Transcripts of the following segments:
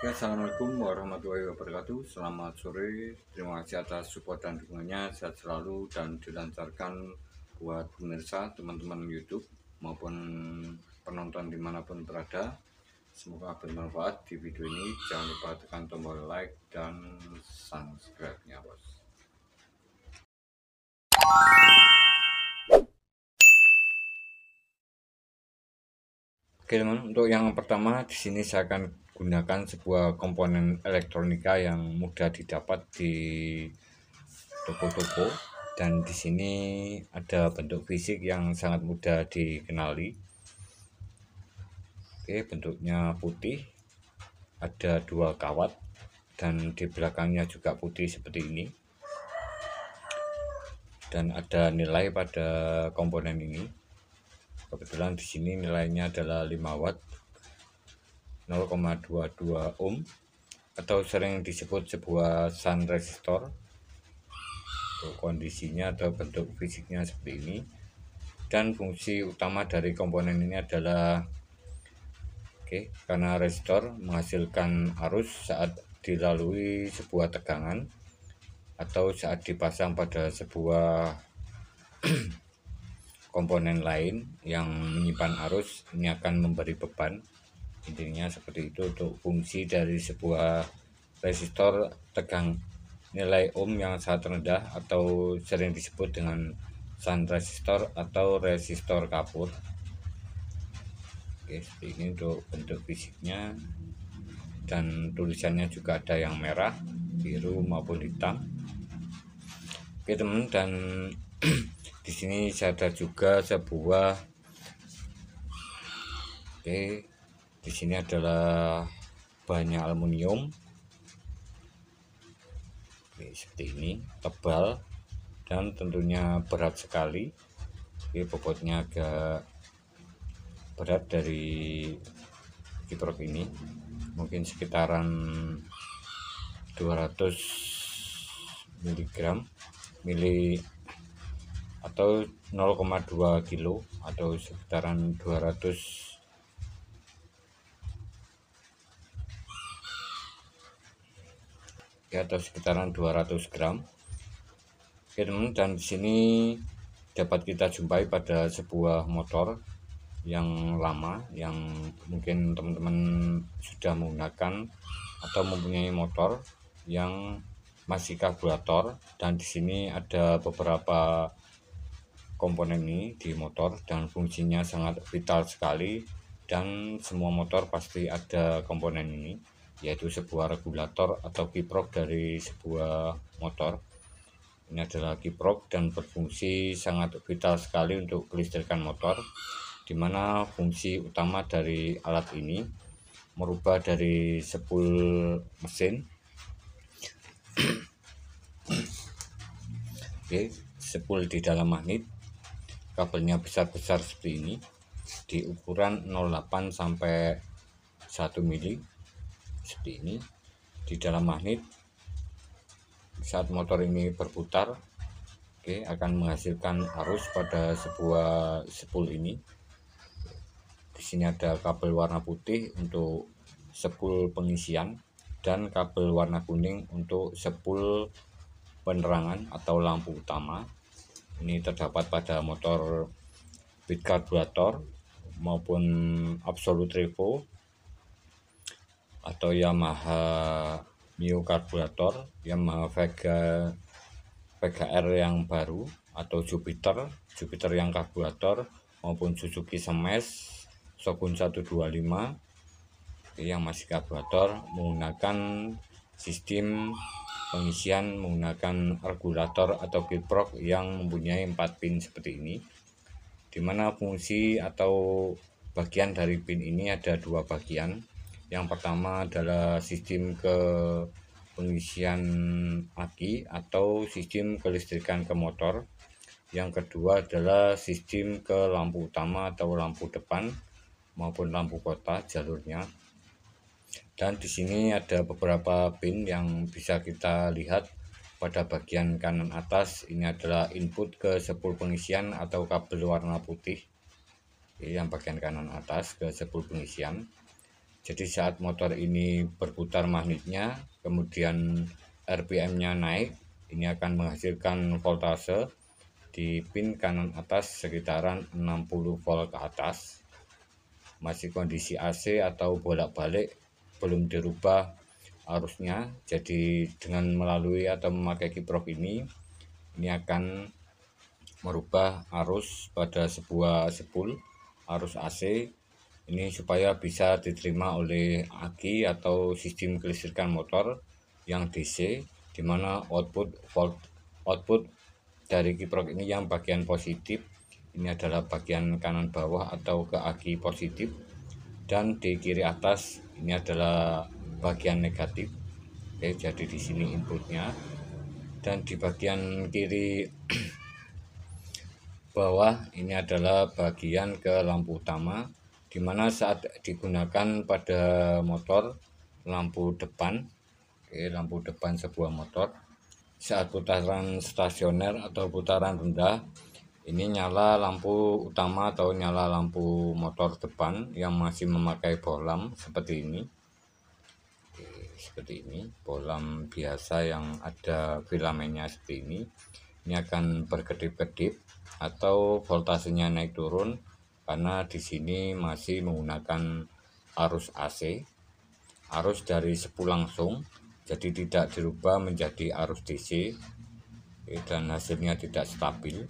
Ya, assalamualaikum warahmatullahi wabarakatuh. Selamat sore. Terima kasih atas support dan dukungannya. Sehat selalu dan dilancarkan buat pemirsa, teman-teman YouTube maupun penonton dimanapun berada. Semoga bermanfaat di video ini. Jangan lupa tekan tombol like dan subscribe-nya, bos. Oke teman, untuk yang pertama di sini saya akan gunakan sebuah komponen elektronika yang mudah didapat di toko-toko, dan di sini ada bentuk fisik yang sangat mudah dikenali. Oke, bentuknya putih, ada dua kawat dan di belakangnya juga putih seperti ini. Dan ada nilai pada komponen ini. Kebetulan di sini nilainya adalah 5 watt 0,22 ohm atau sering disebut sebuah shunt resistor. Kondisinya atau bentuk fisiknya seperti ini, dan fungsi utama dari komponen ini adalah karena resistor menghasilkan arus saat dilalui sebuah tegangan atau saat dipasang pada sebuah komponen lain yang menyimpan arus, ini akan memberi beban. Intinya seperti itu untuk fungsi dari sebuah resistor tegang nilai ohm yang sangat rendah atau sering disebut dengan shunt resistor atau resistor kapur. Oke, seperti ini untuk bentuk fisiknya, dan tulisannya juga ada yang merah, biru maupun hitam. Oke teman, dan di sini saya ada juga sebuah di sini adalah bahannya aluminium. Seperti ini, tebal dan tentunya berat sekali. Bobotnya agak berat dari kiprok ini, mungkin sekitaran 200 mili atau 0,2 kilo atau sekitaran 200 atau sekitaran 200 gram. Oke teman, dan di sini dapat kita jumpai pada sebuah motor yang lama, yang mungkin teman-teman sudah menggunakan atau mempunyai motor yang masih karburator. Dan di sini ada beberapa komponen ini di motor dan fungsinya sangat vital sekali, dan semua motor pasti ada komponen ini, yaitu sebuah regulator atau kiprok dari sebuah motor. Ini adalah kiprok dan berfungsi sangat vital sekali untuk kelistrikan motor, di mana fungsi utama dari alat ini merubah dari spool mesin spool di dalam magnet. Kabelnya besar-besar seperti ini, di ukuran 0,8 sampai 1 mili seperti ini. Di dalam magnet, saat motor ini berputar, akan menghasilkan arus pada sebuah spool ini. Di sini ada kabel warna putih untuk spool pengisian dan kabel warna kuning untuk spool penerangan atau lampu utama. Ini terdapat pada motor bit karburator maupun Absolute Revo atau Yamaha Mio karburator, Yamaha Vega R yang baru atau Jupiter yang karburator, maupun Suzuki Smash Shogun 125 yang masih karburator menggunakan sistem pengisian menggunakan regulator atau kiprok yang mempunyai 4 pin seperti ini, dimana fungsi atau bagian dari pin ini ada dua bagian. Yang pertama adalah sistem ke pengisian aki atau sistem kelistrikan ke motor. Yang kedua adalah sistem ke lampu utama atau lampu depan maupun lampu kota jalurnya. Dan di sini ada beberapa pin yang bisa kita lihat pada bagian kanan atas. Ini adalah input ke spool pengisian atau kabel warna putih, yang bagian kanan atas ke spool pengisian. Jadi saat motor ini berputar magnetnya, kemudian RPM-nya naik, ini akan menghasilkan voltase di pin kanan atas sekitaran 60 volt ke atas. Masih kondisi AC atau bolak-balik, belum dirubah arusnya. Jadi dengan melalui atau memakai kiprok ini akan merubah arus pada sebuah spool arus AC ini supaya bisa diterima oleh aki atau sistem kelistrikan motor yang DC, di mana output dari kiprok ini yang bagian positif ini adalah bagian kanan bawah atau ke aki positif, dan di kiri atas ini adalah bagian negatif. Oke, jadi di sini inputnya, dan di bagian kiri bawah ini adalah bagian ke lampu utama, di mana saat digunakan pada motor lampu depan, lampu depan sebuah motor saat putaran stasioner atau putaran rendah, ini nyala lampu utama atau nyala lampu motor depan yang masih memakai bohlam seperti ini. Seperti ini, bohlam biasa yang ada filamennya seperti ini. Ini akan berkedip-kedip atau voltasenya naik turun karena di sini masih menggunakan arus AC, arus dari spool langsung, jadi tidak dirubah menjadi arus DC, dan hasilnya tidak stabil.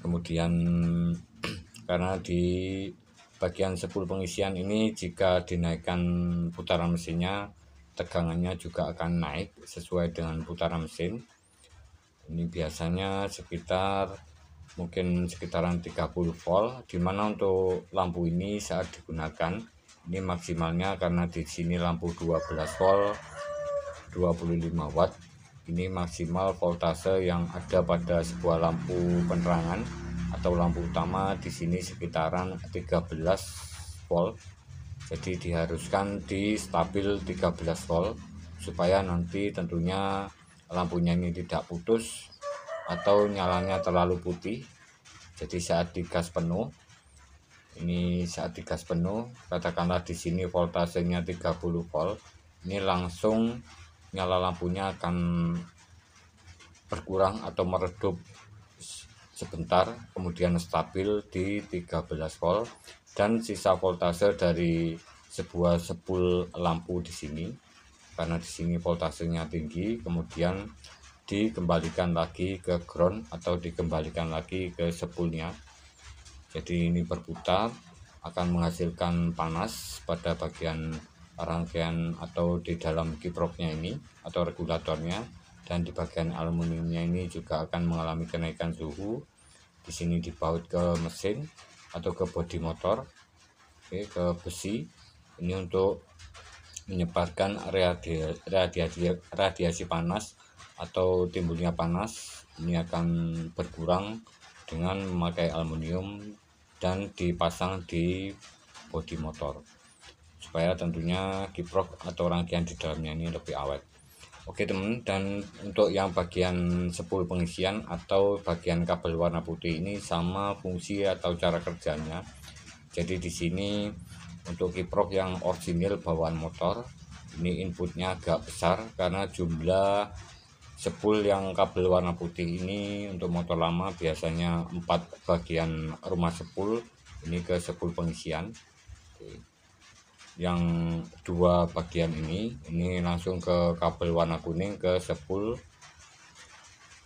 Kemudian karena di bagian spool pengisian ini jika dinaikkan putaran mesinnya, tegangannya juga akan naik sesuai dengan putaran mesin. Ini biasanya mungkin sekitaran 30 volt, dimana untuk lampu ini saat digunakan ini maksimalnya, karena di sini lampu 12 volt 25 watt, ini maksimal voltase yang ada pada sebuah lampu penerangan atau lampu utama di sini sekitaran 13 volt. Jadi diharuskan di stabil 13 volt supaya nanti tentunya lampunya ini tidak putus atau nyalanya terlalu putih. Jadi saat digas penuh, katakanlah di sini voltasenya 30 volt, ini langsung nyala lampunya akan berkurang atau meredup sebentar, kemudian stabil di 13 volt, dan sisa voltase dari sebuah spool lampu di sini, karena di sini voltasenya tinggi, kemudian dikembalikan lagi ke ground atau dikembalikan lagi ke spoolnya. Jadi ini berputar akan menghasilkan panas pada bagian rangkaian atau di dalam kiproknya ini atau regulatornya, dan di bagian aluminiumnya ini juga akan mengalami kenaikan suhu. Di sini dibaut ke mesin atau ke bodi motor, ke besi ini untuk menyebarkan radiasi panas atau timbulnya panas. Ini akan berkurang dengan memakai aluminium dan dipasang di bodi motor supaya tentunya kiprok atau rangkaian di dalamnya ini lebih awet. Oke teman, dan untuk yang bagian spool pengisian atau bagian kabel warna putih ini sama fungsi atau cara kerjanya. Jadi di sini untuk kiprok yang orisinil bawaan motor, ini inputnya agak besar karena jumlah spool yang kabel warna putih ini untuk motor lama biasanya 4 bagian rumah spool ini ke spool pengisian. Yang 2 bagian ini langsung ke kabel warna kuning ke spool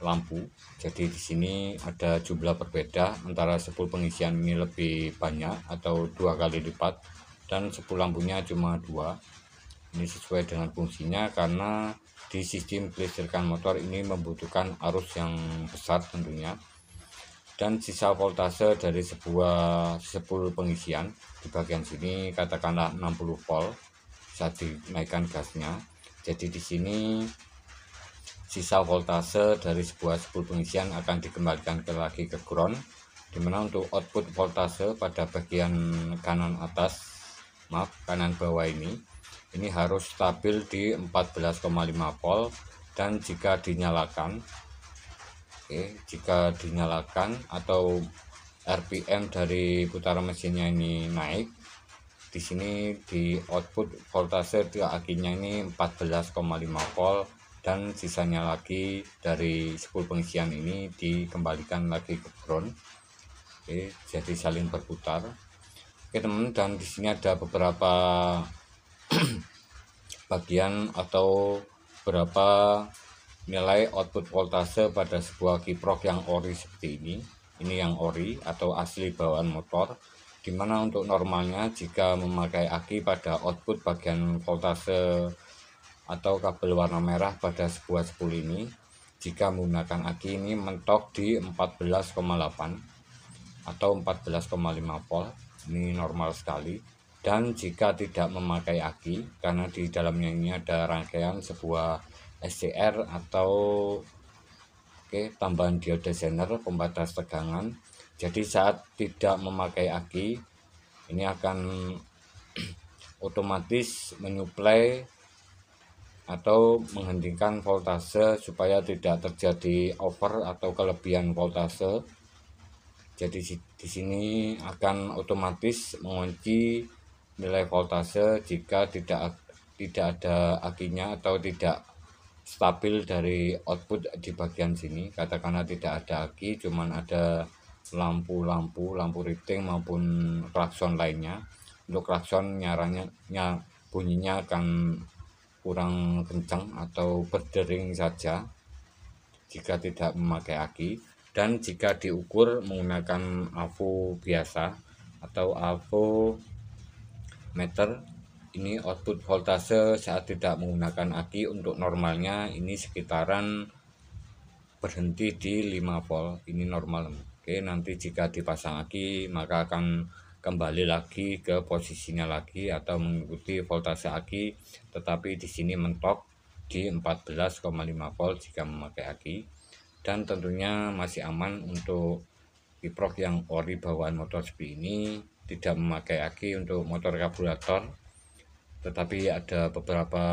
lampu. Jadi di sini ada jumlah berbeda antara spool pengisian ini lebih banyak atau 2 kali lipat, dan spool lampunya cuma 2. Ini sesuai dengan fungsinya karena di sistem kelistrikan motor ini membutuhkan arus yang besar tentunya. Dan sisa voltase dari sebuah spool pengisian di bagian sini katakanlah 60 volt saat dinaikkan gasnya. Jadi di sini sisa voltase dari sebuah spool pengisian akan dikembalikan lagi ke ground, dimana untuk output voltase pada bagian kanan bawah ini harus stabil di 14,5 volt, dan jika dinyalakan atau RPM dari putaran mesinnya ini naik. Di sini di output voltase akinya ini 14,5 volt, dan sisanya lagi dari spool pengisian ini dikembalikan lagi ke ground. Oke, jadi saling berputar. Oke teman, dan di sini ada beberapa bagian atau berapa nilai output voltase pada sebuah kiprok yang ori seperti ini. Ini yang ori atau asli bawaan motor, dimana untuk normalnya jika memakai aki pada output bagian voltase atau kabel warna merah pada sebuah spool ini, jika menggunakan aki ini mentok di 14,8 atau 14,5 volt, ini normal sekali. Dan jika tidak memakai aki, karena di dalamnya ini ada rangkaian sebuah SCR atau tambahan diode zener pembatas tegangan, jadi saat tidak memakai aki ini akan otomatis menyuplai atau menghentikan voltase supaya tidak terjadi over atau kelebihan voltase. Jadi di sini akan otomatis mengunci nilai voltase jika tidak ada akinya atau tidak stabil dari output di bagian sini. Katakanlah tidak ada aki, cuman ada lampu riting maupun klakson lainnya. Untuk klakson bunyinya akan kurang kencang atau berdering saja jika tidak memakai aki. Dan jika diukur menggunakan AVO biasa atau AVO meter, ini output voltase saat tidak menggunakan aki untuk normalnya ini sekitaran berhenti di 5 volt, ini normal. Oke, nanti jika dipasang aki maka akan kembali lagi ke posisinya lagi atau mengikuti voltase aki, tetapi di sini mentok di 14,5 volt jika memakai aki. Dan tentunya masih aman untuk kiprok yang ori bawaan motor seperti ini, tidak memakai aki untuk motor karburator. Tetapi ada beberapa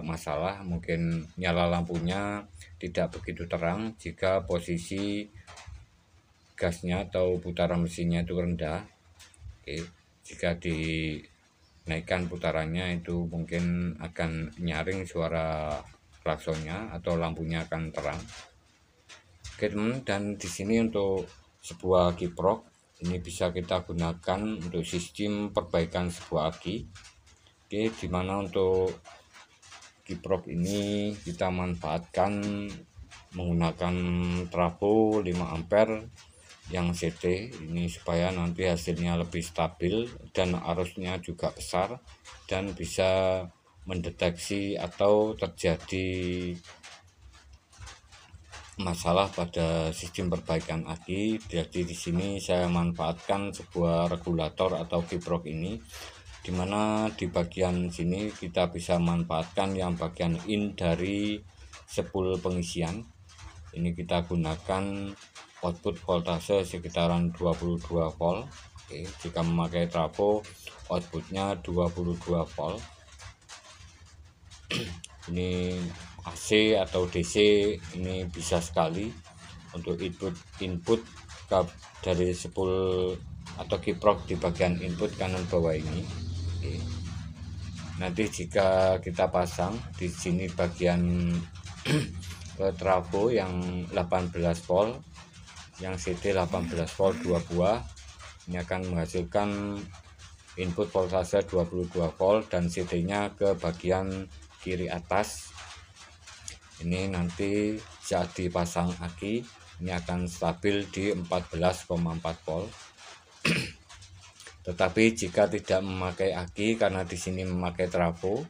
masalah, mungkin nyala lampunya tidak begitu terang jika posisi gasnya atau putaran mesinnya itu rendah. Oke, jika dinaikkan putarannya itu mungkin akan nyaring suara klaksonnya atau lampunya akan terang. Oke teman, dan di sini untuk sebuah kiprok ini bisa kita gunakan untuk sistem perbaikan sebuah aki. Oke, dimana untuk kiprok ini kita manfaatkan menggunakan trafo 5 ampere yang CD ini supaya nanti hasilnya lebih stabil dan arusnya juga besar dan bisa mendeteksi atau terjadi masalah pada sistem perbaikan aki. Jadi di sini saya manfaatkan sebuah regulator atau kiprok ini, dimana di bagian sini kita bisa manfaatkan yang bagian in dari spool pengisian. Ini kita gunakan output voltase sekitaran 22 volt. Oke, jika memakai trafo outputnya 22 volt. Ini AC atau DC ini bisa sekali untuk input dari spool atau kiprok di bagian input kanan bawah ini. Oke. Nanti jika kita pasang di sini bagian ke trafo yang 18 volt, yang CD 18 volt 2 buah, ini akan menghasilkan input voltase 22 volt dan CD-nya ke bagian kiri atas. Ini nanti saat dipasang aki ini akan stabil di 14,4 volt. Tetapi jika tidak memakai aki karena di sini memakai trafo,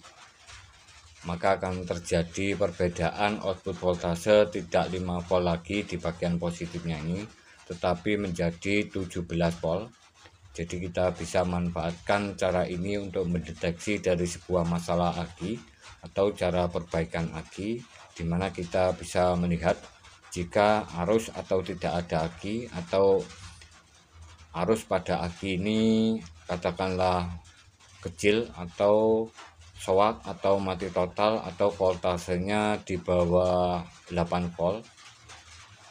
maka akan terjadi perbedaan output voltase tidak 5 volt lagi di bagian positifnya ini, tetapi menjadi 17 volt. Jadi kita bisa manfaatkan cara ini untuk mendeteksi dari sebuah masalah aki atau cara perbaikan aki, di mana kita bisa melihat jika arus atau tidak ada aki atau arus pada aki ini katakanlah kecil atau soak atau mati total atau voltasenya di bawah 8 volt,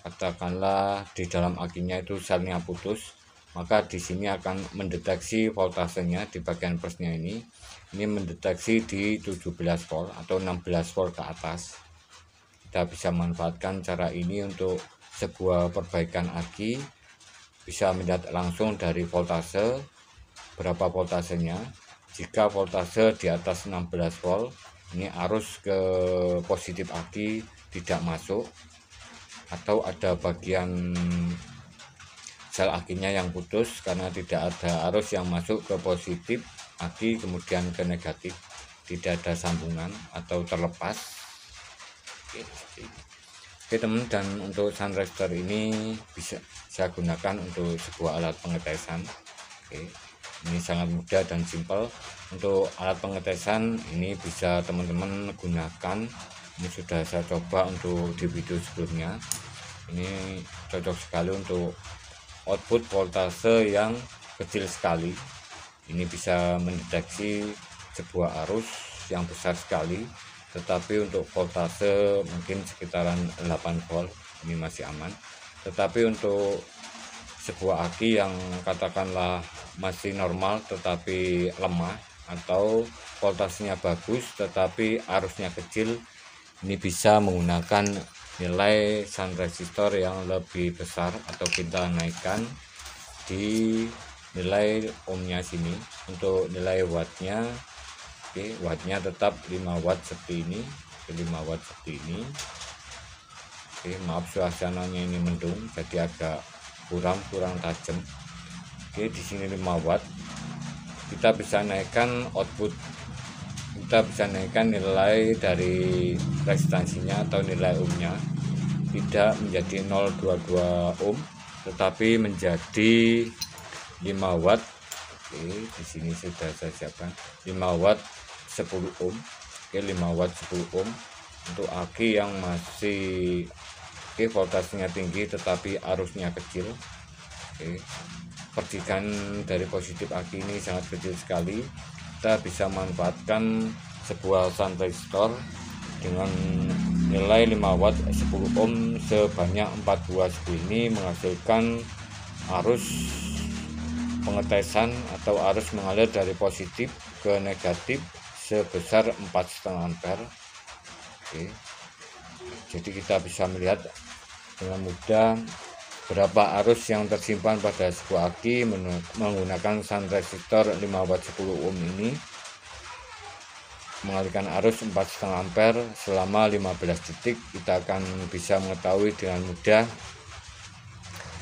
katakanlah di dalam akinya itu selnya putus, maka di sini akan mendeteksi voltasenya di bagian plusnya ini mendeteksi di 17 volt atau 16 volt ke atas. Kita bisa manfaatkan cara ini untuk sebuah perbaikan aki, bisa melihat langsung dari voltase berapa voltasenya. Jika voltase di atas 16 volt, ini arus ke positif aki tidak masuk, atau ada bagian sel akinya yang putus karena tidak ada arus yang masuk ke positif aki kemudian ke negatif, tidak ada sambungan atau terlepas. Oke teman, dan untuk sun resistor ini bisa saya gunakan untuk sebuah alat pengetesan. Oke, ini sangat mudah dan simpel. Untuk alat pengetesan ini bisa teman-teman gunakan, ini sudah saya coba untuk di video sebelumnya. Ini cocok sekali untuk output voltase yang kecil sekali. Ini bisa mendeteksi sebuah arus yang besar sekali, tetapi untuk voltase mungkin sekitaran 8 volt ini masih aman. Tetapi untuk sebuah aki yang katakanlah masih normal tetapi lemah, atau voltasenya bagus tetapi arusnya kecil, ini bisa menggunakan nilai sun resistor yang lebih besar, atau kita naikkan di nilai ohmnya sini. Untuk nilai wattnya, oke, wattnya tetap 5 watt seperti ini, 5 watt seperti ini. Oke, maaf suasananya ini mendung jadi agak kurang tajam. Oke, di sini 5 watt. Kita bisa naikkan output, kita bisa naikkan nilai dari resistansinya atau nilai ohmnya, tidak menjadi 0,22 ohm tetapi menjadi 5 watt. Oke, di sini sudah saya siapkan 5 watt 10 ohm. Oke, 5 watt 10 ohm untuk aki yang masih voltasenya tinggi tetapi arusnya kecil. Oke, percikan dari positif aki ini sangat kecil sekali. Kita bisa manfaatkan sebuah sun resistor dengan nilai 5 watt 10 ohm sebanyak 4 buah seperti ini, menghasilkan arus pengetesan atau arus mengalir dari positif ke negatif sebesar 4,5 ampere. Oke, jadi kita bisa melihat dengan mudah berapa arus yang tersimpan pada sebuah aki menggunakan sun resistor 5 watt 10 ohm ini, mengalirkan arus 4,5 ampere selama 15 detik. Kita akan bisa mengetahui dengan mudah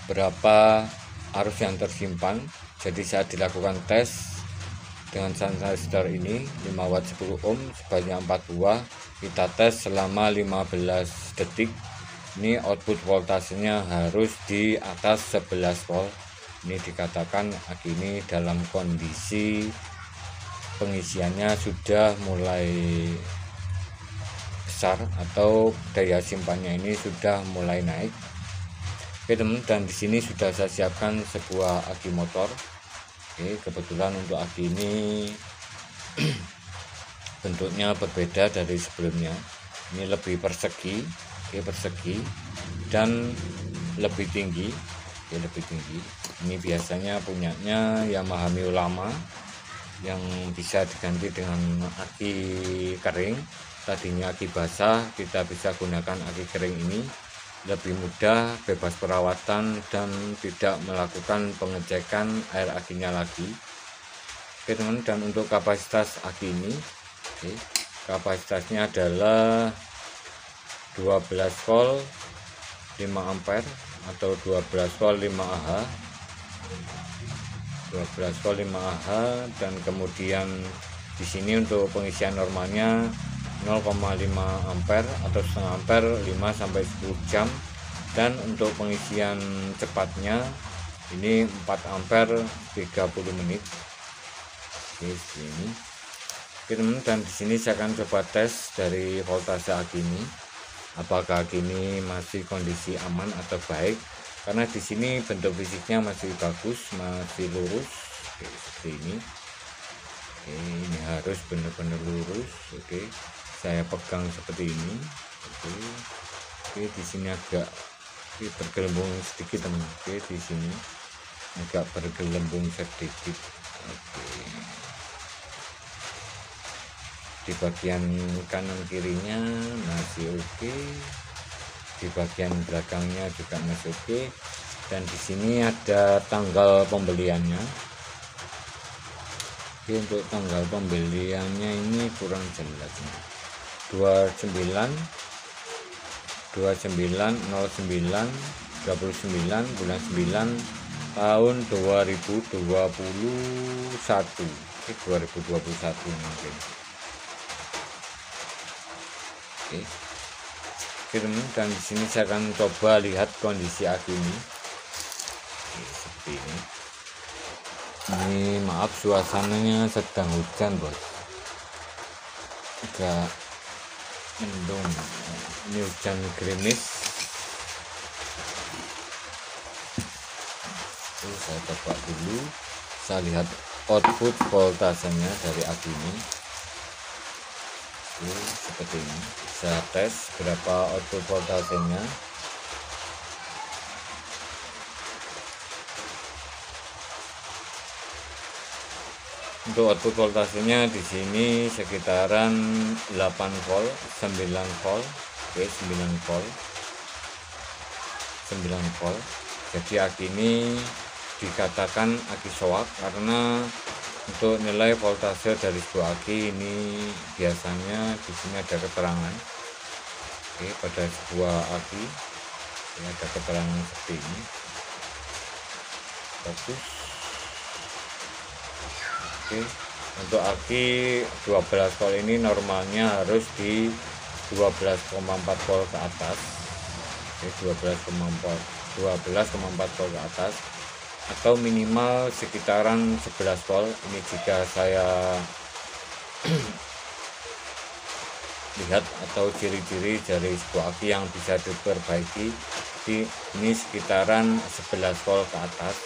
berapa arus yang tersimpan. Jadi saat dilakukan tes dengan sun resistor ini 5 watt 10 ohm sebanyak 4 buah, kita tes selama 15 detik. Ini output voltasenya harus di atas 11 volt. Ini dikatakan aki ini dalam kondisi pengisiannya sudah mulai besar atau daya simpannya ini sudah mulai naik. Oke teman, dan di sini sudah saya siapkan sebuah aki motor. Oke, kebetulan untuk aki ini bentuknya berbeda dari sebelumnya. Ini lebih persegi, persegi dan lebih tinggi. Lebih tinggi. Ini biasanya punyanya Yamaha Mio lama yang bisa diganti dengan aki kering. Tadinya aki basah, kita bisa gunakan aki kering ini, lebih mudah, bebas perawatan dan tidak melakukan pengecekan air akinya lagi. Oke teman, dan untuk kapasitas aki ini, kapasitasnya adalah 12 volt 5 ampere atau 12 volt 5 Ah, 12 volt 5 Ah, dan kemudian di sini untuk pengisian normalnya 0,5 ampere atau setengah ampere 5 sampai 10 jam, dan untuk pengisian cepatnya ini 4 ampere 30 menit. Oke, sini. Oke teman, dan di sini saya akan coba tes dari voltase aki ini, apakah aki ini masih kondisi aman atau baik, karena di sini bentuk fisiknya masih bagus, masih lurus. Oke, seperti ini. Oke, ini harus benar-benar lurus. Oke, saya pegang seperti ini. Oke, di sini agak bergelembung sedikit teman. Oke, di sini. agak bergelembung sedikit. Oke, di bagian kanan kirinya masih oke, di bagian belakangnya juga masih oke, dan di sini ada tanggal pembeliannya. Oke, untuk tanggal pembeliannya ini kurang jelas, 29/09/29 bulan 9 tahun 2021. 2021 mungkin. Oke, dan di sini saya akan coba lihat kondisi aki ini. Oke, seperti ini. Ini maaf suasananya sedang hujan, bos, agak mendung. Ini hujan gerimis. Saya coba dulu, saya lihat output voltasenya dari aki ini. Seperti ini, saya tes berapa output voltasenya. Untuk output voltasenya di sini sekitaran 8 volt, 9 volt, oke, 9 volt. Jadi aki ini dikatakan aki soak karena untuk nilai voltase dari sebuah aki ini biasanya di sini ada keterangan. Oke, pada sebuah aki ini ada keterangan seperti ini. Bagus. Oke, untuk aki 12 volt ini normalnya harus di 12,4 volt ke atas. Oke, 12,4 volt ke atas, atau minimal sekitaran 11 volt. Ini jika saya lihat atau ciri-ciri dari sebuah aki yang bisa diperbaiki, ini sekitaran 11 volt ke atas.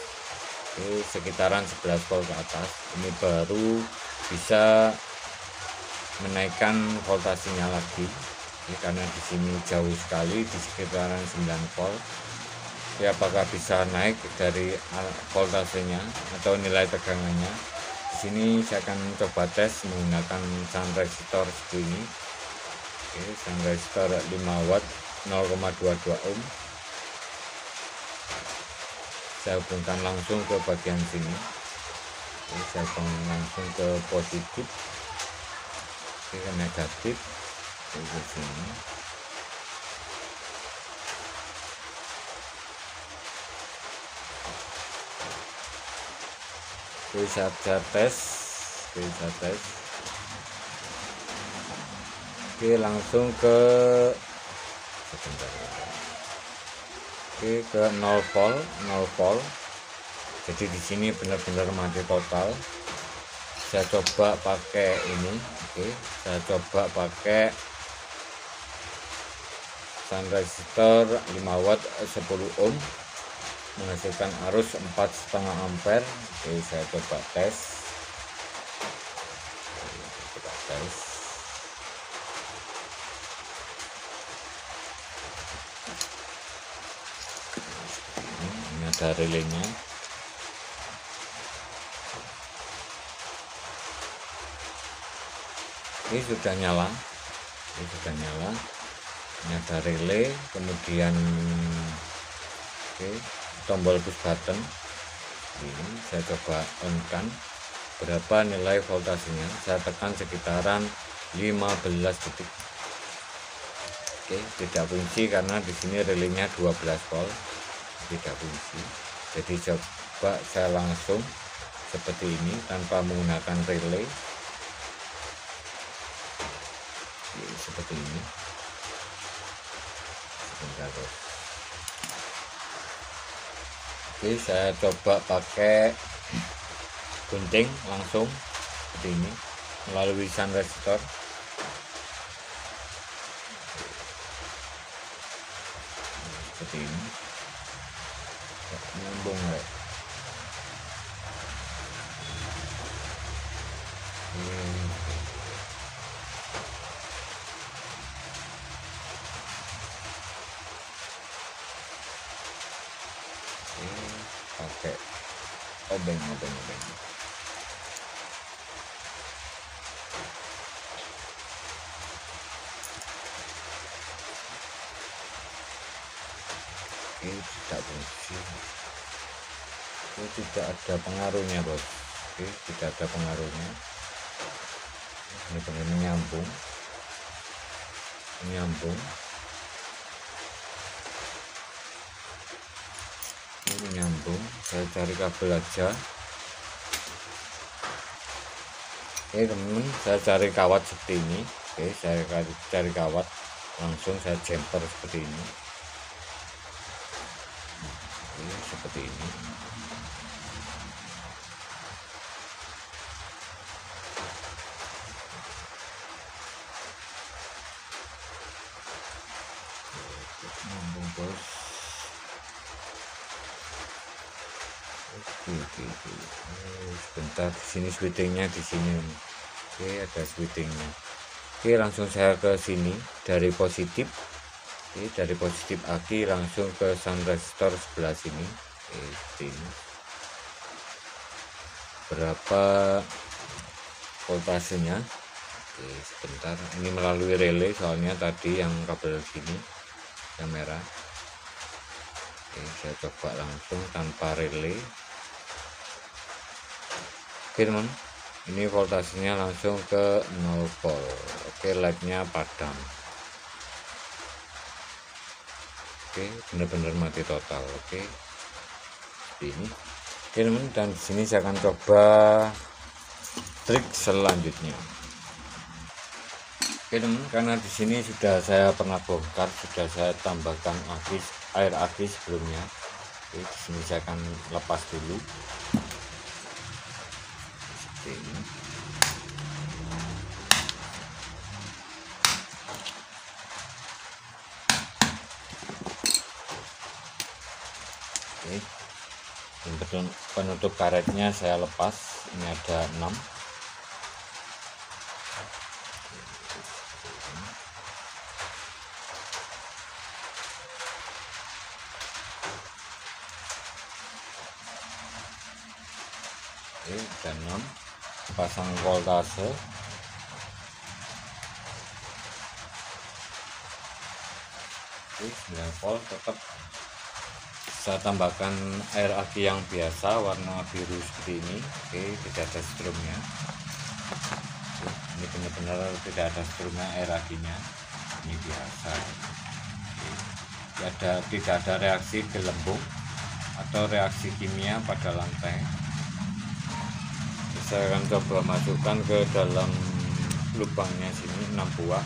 Sekitaran 11 volt ke atas ini baru bisa menaikkan voltasenya lagi. Karena di sini jauh sekali, di sekitaran 9 volt. Apakah bisa naik dari voltasenya atau nilai tegangannya? Di sini saya akan coba tes menggunakan shunt resistor seperti ini. Shunt resistor 5 watt 0,22 ohm. Saya hubungkan langsung ke bagian sini. Saya hubungkan langsung ke positif, ke negatif, ke sini. Saya tes. Oke, langsung ke ke 0 volt. Jadi di sini benar-benar mati total. Saya coba pakai ini. Saya coba pakai shunt resistor 5 watt 10 ohm menghasilkan arus 4,5 ampere. Saya coba tes. Ini ada relaynya. Ini sudah nyala. Ini ada relay, kemudian tombol push button. Ini saya coba on kan. Berapa nilai voltasenya? Saya tekan sekitaran 15 detik. Tidak fungsi karena di sini relaynya 12 volt. Tidak fungsi. Jadi coba saya langsung seperti ini tanpa menggunakan relay. Seperti ini. Sebentar, bos. Saya coba pakai gunting langsung seperti ini melalui shunt resistor. Seperti ini. Nyambung ya. Pakai obeng. Oke, tidak bersih. Ini tidak ada pengaruhnya bos. Oke, tidak ada pengaruhnya. Ini benar menyambung. Ini menyambung. Saya cari kabel aja. Oke teman-teman, saya cari kawat seperti ini. Oke, saya cari kawat, langsung saya jumper seperti ini. Oke, seperti ini. Nyambung bos. Oke. Sebentar, di sini sweetingnya di sini. Oke, ada sweetingnya. Oke, langsung saya ke sini dari positif. Oke, dari positif aki langsung ke sun resistor sebelah sini. Oke, seperti ini. Berapa voltasenya? Oke, sebentar. Ini melalui relay soalnya tadi yang kabel gini yang merah. Oke, saya coba langsung tanpa relay. Oke teman, ini voltasenya langsung ke 0 volt. Oke, lightnya padam. Oke, benar-benar mati total. Oke, seperti ini. Oke teman, dan di sini saya akan coba trik selanjutnya. Oke teman, karena di sini sudah saya pernah bongkar, sudah saya tambahkan air aki sebelumnya. Oke, di sini saya akan lepas dulu. Seperti ini. Oke, penutup karetnya saya lepas. Ini ada 6. Oke, dan 6 pasang voltase. Oke, 9 volt. Tetap saya tambahkan air aki yang biasa warna biru seperti ini. Oke, tidak ada strumnya. Oke, ini benar-benar tidak ada strumnya air akinya, ini biasa. Oke, tidak ada reaksi gelembung atau reaksi kimia pada lantai. Saya akan coba masukkan ke dalam lubangnya sini 6 buah.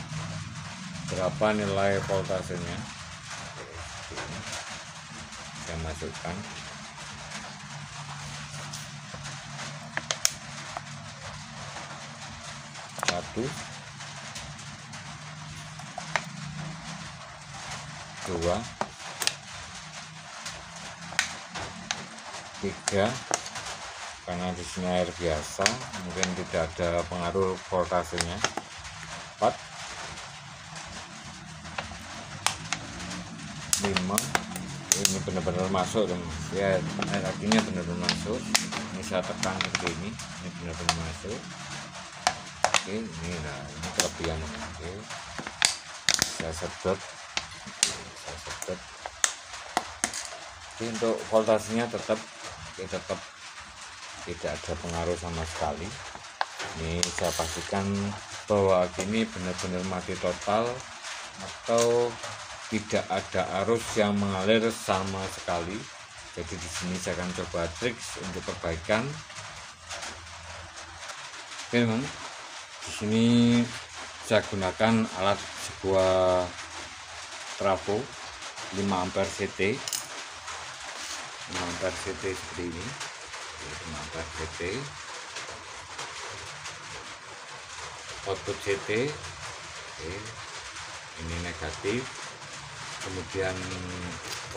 Berapa nilai voltasenya? Saya masukkan. Satu, 2, 3. Karena di sini air biasa, mungkin tidak ada pengaruh voltasenya. 4, 5. Ini benar-benar masuk teman ya, air akinya benar-benar masuk. Ini saya tekan seperti ini benar-benar masuk. Oke, ini kelebihan. Oke, saya sedot. Oke, untuk voltasenya tetap tidak ada pengaruh sama sekali. Ini saya pastikan bahwa ini benar-benar mati total atau tidak ada arus yang mengalir sama sekali. Jadi di sini saya akan coba trik untuk perbaikan. Oke teman, di sini saya gunakan alat sebuah trafo 5 ampere CT. 5 ampere CT seperti ini. 5 ampere CT. Output CT. Oke, ini negatif. Kemudian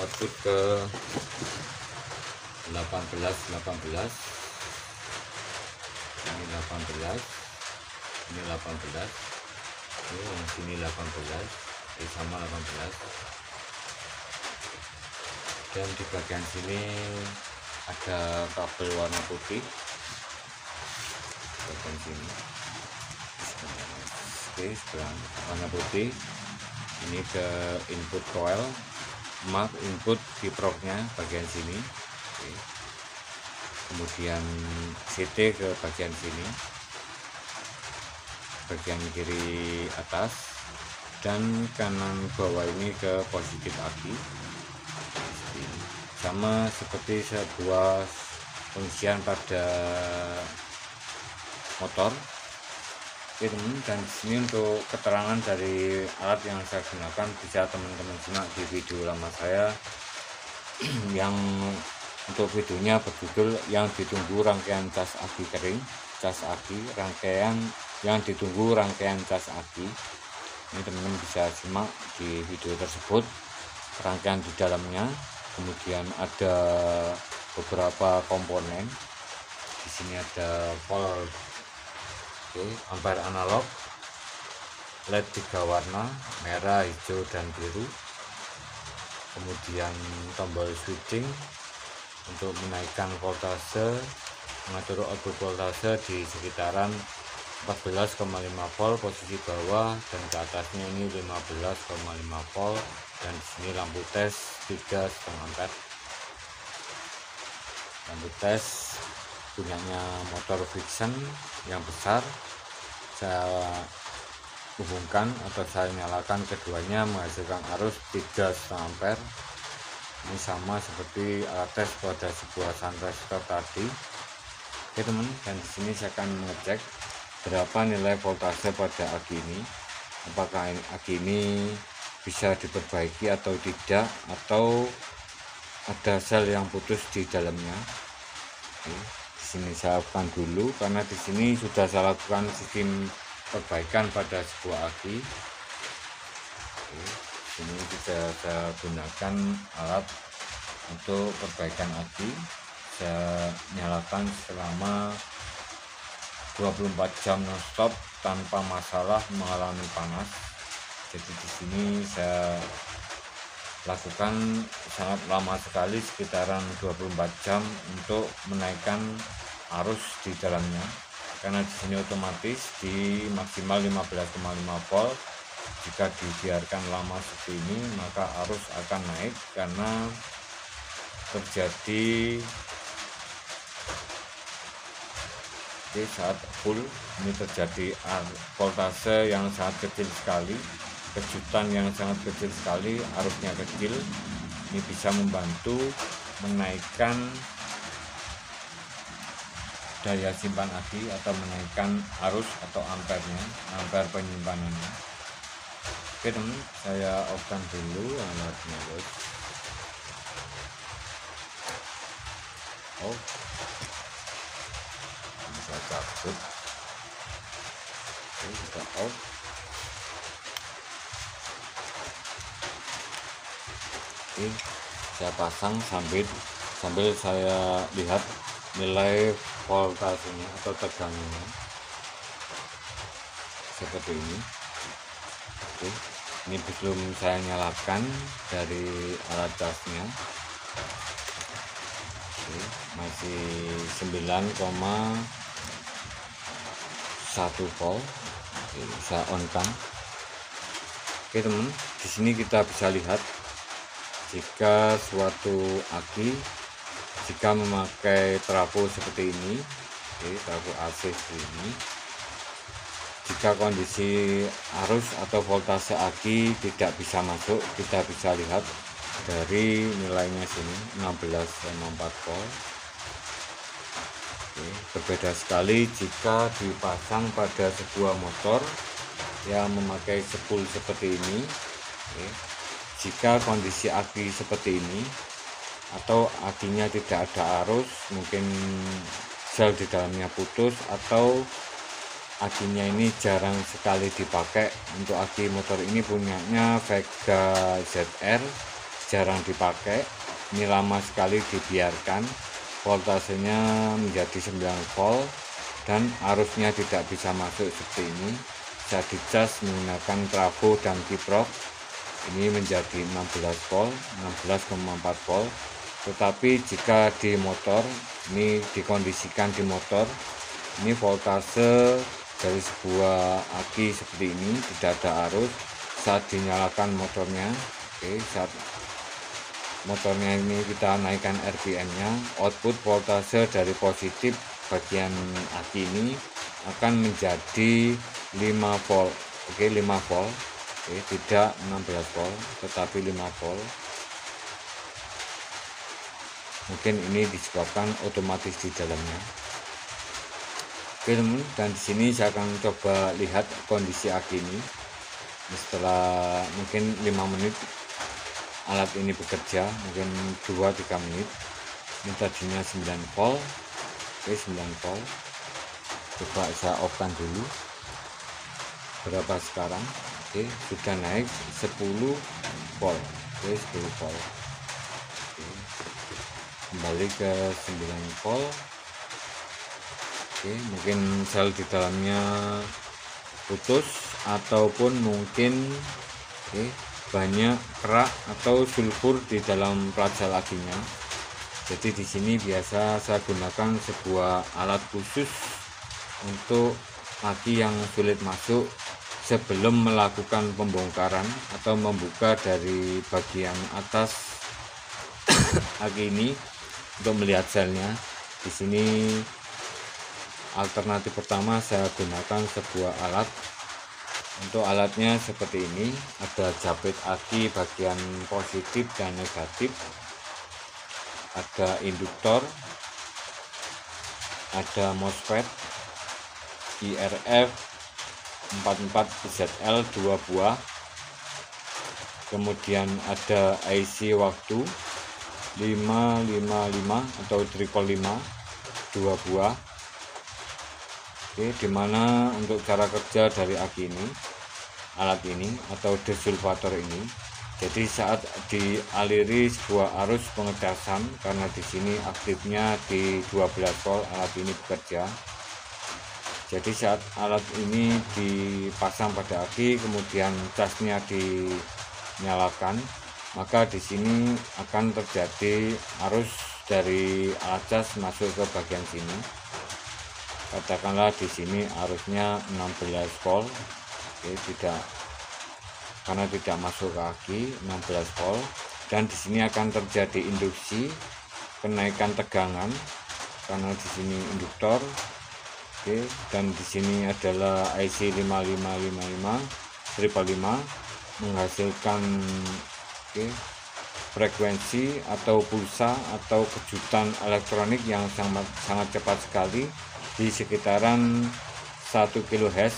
output ke 18 ini 18, ini 18, ini yang sini 18, ini sama 18, dan di bagian sini ada kabel warna putih bagian sini. Oke, sekarang warna putih ini ke input coil, mark input kiproknya bagian sini. Oke. Kemudian CT ke bagian sini, bagian kiri atas, dan kanan bawah ini ke positif aki. Sama seperti sebuah pengisian pada motor. Oke teman, dan di sini untuk keterangan dari alat yang saya gunakan bisa teman-teman simak di video lama saya yang untuk videonya berjudul yang ditunggu rangkaian cas aki kering, cas aki, rangkaian yang ditunggu rangkaian cas aki. Ini teman-teman bisa simak di video tersebut rangkaian di dalamnya. Kemudian ada beberapa komponen. Di sini ada volt, ampere analog, LED 3 warna, merah, hijau, dan biru. Kemudian tombol switching untuk menaikkan voltase, mengatur output voltase di sekitaran 14,5 volt posisi bawah, dan ke atasnya ini 15,5 volt. Dan di sini lampu tes 3,5 ampere. Lampu tes punyanya motor Vixen yang besar. Saya hubungkan atau saya nyalakan keduanya menghasilkan arus 3,5 ampere. Ini sama seperti alat tes pada sebuah sunrestor tadi. Oke teman, dan di sini saya akan mengecek berapa nilai voltase pada aki ini. Apakah aki ini bisa diperbaiki atau tidak, atau ada sel yang putus di dalamnya. Oke, di sini saya lakukan dulu karena di sini sudah saya lakukan sistem perbaikan pada sebuah aki. Oke, ini bisa saya gunakan alat untuk perbaikan aki. Saya nyalakan selama 24 jam non-stop tanpa masalah mengalami panas. Jadi di sini saya lakukan sangat lama sekali, sekitaran 24 jam untuk menaikkan arus di dalamnya. Karena di sini otomatis di maksimal 15,5 volt. Jika dibiarkan lama seperti ini, maka arus akan naik karena terjadi saat full ini terjadi voltase yang sangat kecil sekali, kejutan yang sangat kecil sekali, arusnya kecil. Ini bisa membantu menaikkan daya simpan aki atau menaikkan arus atau ampernya, ampere penyimpanannya. Oke teman, saya off-kan dulu alatnya guys. Oh, bisa cabut. Oke, kita off. Oke, saya pasang sambil saya lihat nilai voltasenya atau tegangannya seperti ini. Oke, ini belum saya nyalakan dari alat casnya. Oke, masih 9,1 volt. Oke, saya on kan. Oke teman, di sini kita bisa lihat jika suatu aki jika memakai trafo seperti ini, trafo AC seperti ini, jika kondisi arus atau voltase aki tidak bisa masuk, kita bisa lihat dari nilainya sini 16,4 volt. Berbeda sekali jika dipasang pada sebuah motor yang memakai spool seperti ini. Jika kondisi aki seperti ini atau akinya tidak ada arus, mungkin sel di dalamnya putus, atau akinya ini jarang sekali dipakai. Untuk aki motor ini punyanya Vega ZR, jarang dipakai, ini lama sekali dibiarkan, voltasenya menjadi 9 volt dan arusnya tidak bisa masuk seperti ini. Bisa dicas menggunakan trafo dan kiprok. Ini menjadi 16 volt, 16,4 volt. Tetapi jika di motor, ini dikondisikan di motor, ini voltase dari sebuah aki seperti ini, tidak ada arus. Saat dinyalakan motornya, saat motornya ini kita naikkan RPM-nya, output voltase dari positif bagian aki ini akan menjadi 5 volt. 5 volt. Tidak 16 volt, tetapi 5 volt. Mungkin ini disebabkan otomatis di dalamnya. Teman-teman, dan di sini saya akan coba lihat kondisi aki ini. Setelah mungkin 5 menit alat ini bekerja, mungkin 2-3 menit. Ini tadinya 9 volt. 9 volt. Coba saya off-kan dulu. Berapa sekarang? Sudah naik 10 volt. 10 volt. Kembali ke 9 volt. Mungkin sel di dalamnya putus, ataupun mungkin banyak kerak atau sulfur di dalam plat sel akinya. Jadi di sini biasa saya gunakan sebuah alat khusus untuk aki yang sulit masuk sebelum melakukan pembongkaran atau membuka dari bagian atas aki ini untuk melihat selnya. Di sini alternatif pertama saya gunakan sebuah alat. Untuk alatnya seperti ini, ada japit aki bagian positif dan negatif, ada induktor, ada MOSFET IRF 44ZL 2 buah, kemudian ada IC waktu 555 atau 555 2 buah. Dimana untuk cara kerja dari aki ini, alat ini atau desulfator ini, jadi saat dialiri sebuah arus pengecasan, karena di sini aktifnya di 12 volt alat ini bekerja. Jadi saat alat ini dipasang pada aki, kemudian casnya dinyalakan, maka di sini akan terjadi arus dari alat cas masuk ke bagian sini. Katakanlah di sini arusnya 16 volt, karena tidak masuk ke aki 16 volt, dan di sini akan terjadi induksi kenaikan tegangan karena di sini induktor, dan di sini adalah IC 5555 menghasilkan frekuensi atau pulsa atau kejutan elektronik yang sangat cepat sekali di sekitaran 1 kHz,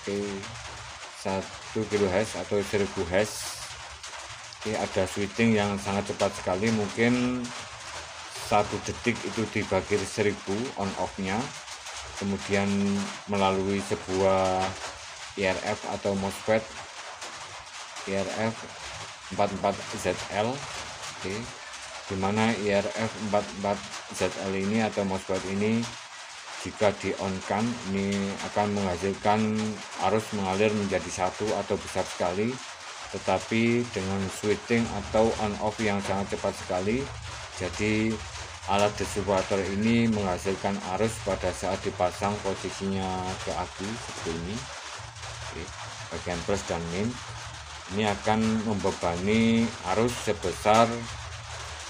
1 kHz atau 1000 Hz. Ada switching yang sangat cepat sekali, mungkin 1 detik itu dibagi 1000 on off nya, kemudian melalui sebuah IRF atau MOSFET IRF 44ZL, dimana IRF 44ZL ini atau MOSFET ini jika di on kan, ini akan menghasilkan arus mengalir menjadi satu atau besar sekali, tetapi dengan switching atau on off yang sangat cepat sekali. Jadi alat desulfator ini menghasilkan arus pada saat dipasang posisinya ke aki seperti ini. Bagian plus dan min ini akan membebani arus sebesar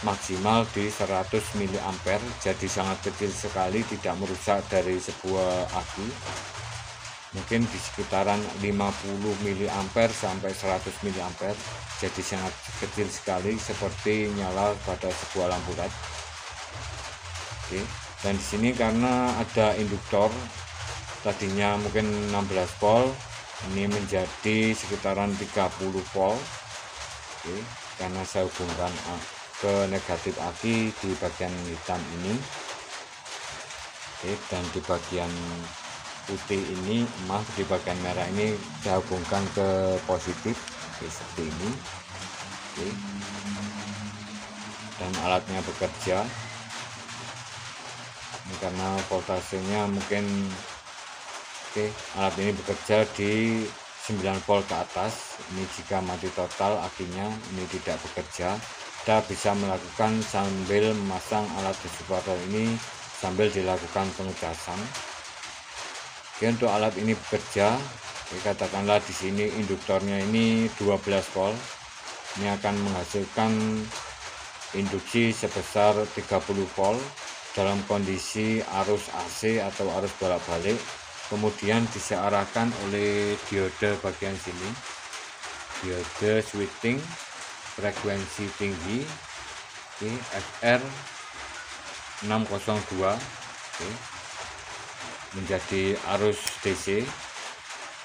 maksimal di 100 mA, jadi sangat kecil sekali, tidak merusak dari sebuah aki. Mungkin di sekitaran 50 mA sampai 100 mA, jadi sangat kecil sekali, seperti nyala pada sebuah lampu LED. Dan di sini karena ada induktor, tadinya mungkin 16 volt, ini menjadi sekitaran 30 volt. Karena saya hubungkan ke negatif aki di bagian hitam ini, dan di bagian putih ini, di bagian merah ini saya hubungkan ke positif, seperti ini. Dan alatnya bekerja. Ini karena voltasenya mungkin alat ini bekerja di 9 volt ke atas. Ini jika mati total akinya ini tidak bekerja. kita bisa melakukan sambil memasang alat distributor ini sambil dilakukan pengecasan. Oke, untuk alat ini bekerja, katakanlah di sini induktornya ini 12 volt. Ini akan menghasilkan induksi sebesar 30 volt dalam kondisi arus AC atau arus bolak-balik. Kemudian disearahkan oleh diode bagian sini, diode switching frekuensi tinggi, FR 602, menjadi arus DC,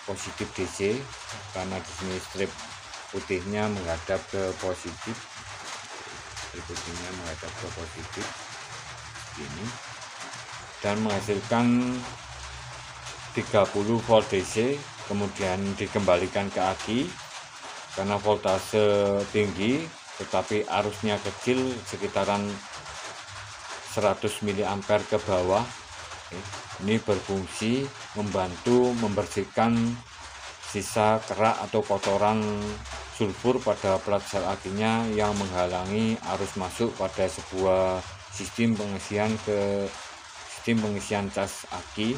positif DC, karena di sini strip putihnya menghadap ke positif, ini, dan menghasilkan 30 volt DC. Kemudian dikembalikan ke aki karena voltase tinggi tetapi arusnya kecil, sekitaran 100 mA ke bawah. Ini berfungsi membantu membersihkan sisa kerak atau kotoran sulfur pada plat sel akinya yang menghalangi arus masuk pada sebuah sistem pengisian cas aki.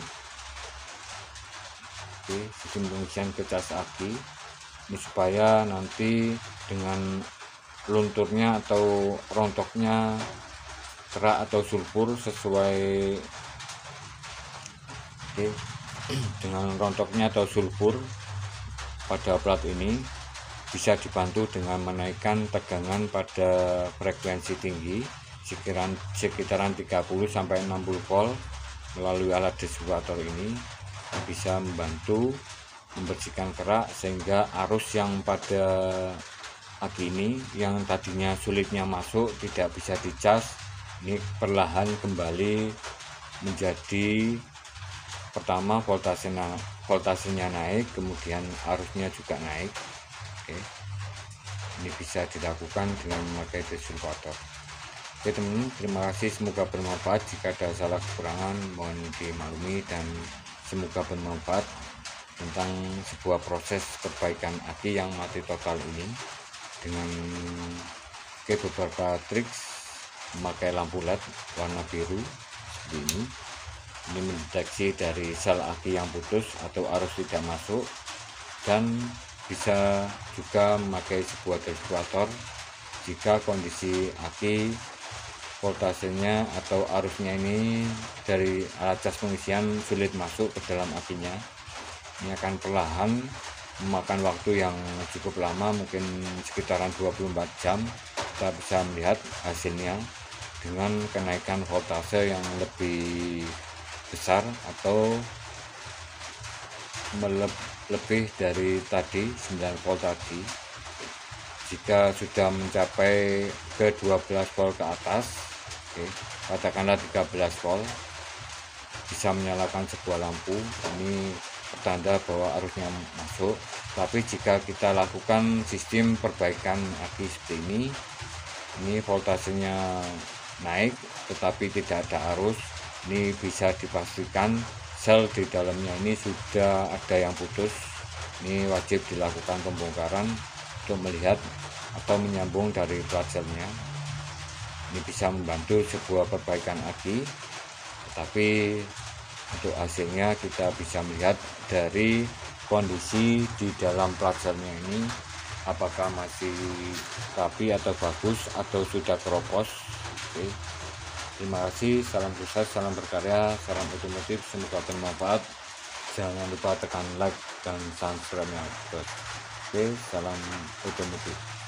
Sistem pengisian ke cas aki ini supaya nanti dengan lunturnya atau rontoknya kerak atau sulfur sesuai dengan rontoknya atau sulfur pada plat ini bisa dibantu dengan menaikkan tegangan pada frekuensi tinggi sekitaran 30 sampai 60 volt melalui alat distributor ini, bisa membantu membersihkan kerak sehingga arus yang pada aki ini yang tadinya sulitnya masuk, tidak bisa dicas, ini perlahan kembali menjadi, pertama voltasenya naik, kemudian arusnya juga naik. Ini bisa dilakukan dengan memakai distributor. Oke teman-teman, terima kasih, semoga bermanfaat. Jika ada salah kekurangan mohon dimaklumi, dan semoga bermanfaat tentang sebuah proses perbaikan aki yang mati total ini dengan beberapa trik memakai lampu LED warna biru seperti ini. Ini mendeteksi dari sel aki yang putus atau arus tidak masuk, dan bisa juga memakai sebuah distributor jika kondisi aki voltasenya atau arusnya ini dari alat cas pengisian sulit masuk ke dalam akinya. Ini akan perlahan memakan waktu yang cukup lama, mungkin sekitaran 24 jam kita bisa melihat hasilnya dengan kenaikan voltase yang lebih besar atau lebih dari tadi 9 volt tadi. Jika sudah mencapai ke 12 volt ke atas, katakanlah 13 volt, bisa menyalakan sebuah lampu, ini pertanda bahwa arusnya masuk. Tapi jika kita lakukan sistem perbaikan aki seperti ini voltasenya naik tetapi tidak ada arus, ini bisa dipastikan sel di dalamnya ini sudah ada yang putus. Ini wajib dilakukan pembongkaran untuk melihat atau menyambung dari plat selnya. Ini bisa membantu sebuah perbaikan aki, tetapi untuk hasilnya kita bisa melihat dari kondisi di dalam plat selnya ini apakah masih rapi atau bagus atau sudah keropos. Terima kasih, salam sukses, salam berkarya, salam otomotif, semoga bermanfaat. Jangan lupa tekan like dan subscribe-nya. Salam otomotif.